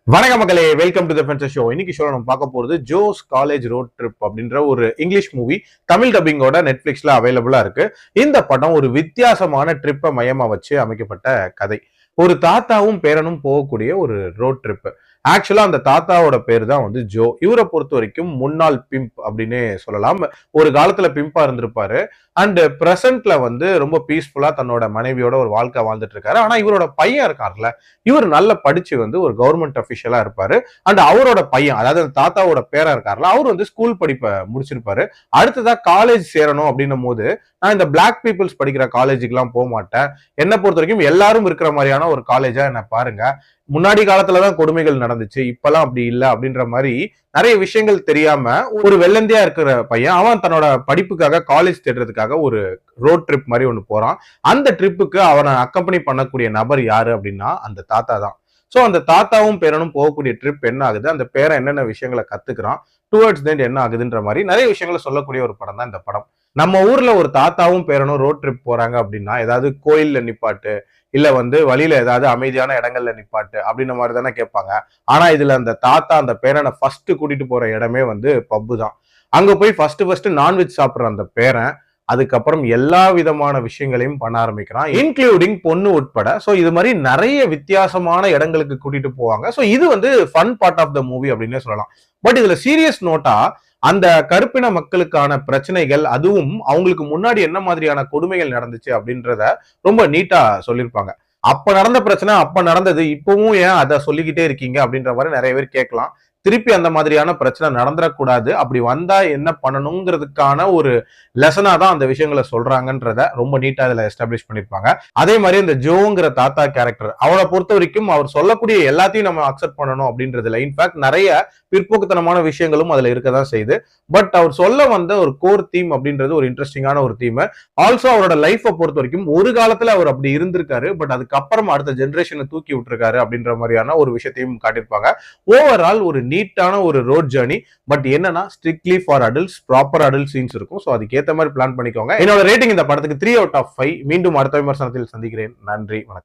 வணக்க மக்களே, welcome to the ஃபென்சர் show. இன்னைக்கு ஷோ நம்ம பார்க்க போறது ஜோஸ் காலேஜ் ரோட் ட்ரிப் அப்படின்ற ஒரு இங்கிலீஷ் மூவி. தமிழ் டப்பிங்கோட நெட்ஃபிளிக்ஸ்ல அவைலபிளா இருக்கு. இந்த படம் ஒரு வித்தியாசமான ட்ரிப்பை மையமா வச்சு அமைக்கப்பட்ட கதை. ஒரு தாத்தாவும் பேரனும் போகக்கூடிய ஒரு ரோட் ட்ரிப். ஆக்சுவலா அந்த தாத்தாவோட பேர் தான் வந்து ஜோ. இவரை பொறுத்த வரைக்கும் முன்னாள் பிம்ப் அப்படின்னே சொல்லலாம். ஒரு காலத்துல பிம்பா இருந்திருப்பாரு. அண்ட் பிரசன்ட்ல வந்து ரொம்ப பீஸ்ஃபுல்லா தன்னோட மனைவியோட ஒரு வாழ்க்கை வாழ்ந்துட்டு இருக்காரு. ஆனா இவரோட பையன் இருக்காருல்ல, இவர் நல்லா படிச்சு வந்து ஒரு கவர்மெண்ட் அபிஷியலா இருப்பாரு. அண்ட் அவரோட பையன், அதாவது அந்த தாத்தாவோட பேரா இருக்காருல்ல, அவர் வந்து ஸ்கூல் படிப்பை முடிச்சிருப்பாரு. அடுத்ததா காலேஜ் சேரணும் அப்படின்னும் போது, நான் இந்த பிளாக் பீப்புள்ஸ் படிக்கிற காலேஜுக்கு எல்லாம் போக மாட்டேன். என்ன பொறுத்த வரைக்கும் எல்லாரும் இருக்கிற மாதிரியான ஒரு காலேஜா என்ன பாருங்க. முன்னாடி காலத்துலதான் கொடுமைகள் நடந்துச்சு, இப்பெல்லாம் அப்படி இல்லை அப்படின்ற மாதிரி நிறைய விஷயங்கள் தெரியாம ஒரு வெள்ளந்தியா இருக்கிற பையன் அவன் தன்னோட படிப்புக்காக காலேஜ் தேடுறதுக்காக ஒரு ரோட் ட்ரிப் மாதிரி ஒண்ணு போறான். அந்த ட்ரிப்புக்கு அவனை அக்கம்பனி பண்ணக்கூடிய நபர் யாரு அப்படின்னா அந்த தாத்தா தான். சோ அந்த தாத்தாவும் பேரனும் போகக்கூடிய ட்ரிப் என்ன ஆகுது, அந்த பேரன் என்னென்ன விஷயங்களை கத்துக்கிறான், டுவர்ட்ஸ் தென் என்ன ஆகுதுன்ற மாதிரி நிறைய விஷயங்களை சொல்லக்கூடிய ஒரு படம் தான் இந்த படம். நம்ம ஊர்ல ஒரு தாத்தாவும் பேரனும் ரோட் ட்ரிப் போறாங்க அப்படின்னா ஏதாவது கோயில்ல நிப்பாட்டு, இல்ல வந்து வழியில ஏதாவது அமைதியான இடங்கள்ல நிப்பாட்டு அப்படின்ற மாதிரி தானே கேட்பாங்க. ஆனா இதுல அந்த தாத்தா அந்த பேரனை ஃபர்ஸ்ட் கூட்டிட்டு போற இடமே வந்து பப்பு தான். அங்க போய் ஃபர்ஸ்ட் நான்வெஜ் சாப்பிடுற அந்த பேரன் அதுக்கப்புறம் எல்லா விதமான விஷயங்களையும் பண்ண ஆரம்பிக்கிறான், இன்க்ளூடிங் பொண்ணு உட்பட. சோ இது மாதிரி நிறைய வித்தியாசமான இடங்களுக்கு கூட்டிட்டு போவாங்க. சோ இது வந்து fun part of the movie அப்படின்னே சொல்லலாம். பட் இதுல சீரியஸ் நோட்டா அந்த கருப்பின மக்களுக்கான பிரச்சனைகள், அதுவும் அவங்களுக்கு முன்னாடி என்ன மாதிரியான கொடுமைகள் நடந்துச்சு அப்படின்றத ரொம்ப நீட்டா சொல்லியிருப்பாங்க. அப்ப நடந்த பிரச்சனை அப்ப நடந்தது, இப்பவும் ஏன் அதை சொல்லிக்கிட்டே இருக்கீங்க அப்படின்ற மாதிரி நிறைய பேர் கேட்கலாம். திருப்பி அந்த மாதிரியான பிரச்சனை நடந்துடக்கூடாது, அப்படி வந்தா என்ன பண்ணணுங்கிறதுக்கான ஒரு லெசனா தான் அந்த விஷயங்களை சொல்றாங்கன்றத ரொம்ப நீட்டா இதுல எஸ்டாப்ளிஷ் பண்ணிருப்பாங்க. அதே மாதிரி இந்த ஜோங்கிற தாத்தா கேரக்டர், அவனை பொறுத்த வரைக்கும் அவர் சொல்லக்கூடிய எல்லாத்தையும் நம்ம அக்செப்ட் பண்ணணும் அப்படின்றதுல இன்ஃபேக்ட் நிறைய பிற்போக்குத்தனமான விஷயங்களும் அதுல இருக்கதான் செய்யுது. பட் அவர் சொல்ல வந்த ஒரு கோர் தீம் அப்படின்றது ஒரு இன்ட்ரெஸ்டிங்கான ஒரு தீம். ஆல்சோ அவரோட லைஃபை பொறுத்த வரைக்கும் ஒரு காலத்துல அவர் அப்படி இருந்திருக்காரு, பட் அதுக்கப்புறம் அடுத்த ஜென்ரேஷனை தூக்கி விட்டுருக்காரு அப்படின்ற மாதிரியான ஒரு விஷயத்தையும் காட்டியிருப்பாங்க. ஓவரால் ஒரு நீட்டான ஒரு ரோட் ஜேர்னி. பட் என்னன்னா strictly for adults, proper adult scenes இருக்கும். ஸோ அதுக்கு ஏற்ற மாதிரி பிளான் பண்ணிக்கோங்க. என்னோட ரேட்டிங் இந்த படத்துக்கு 3 out of 5. மீண்டும் அடுத்த விமர்சனத்தில் சந்திக்கிறேன். நன்றி, வணக்கம்.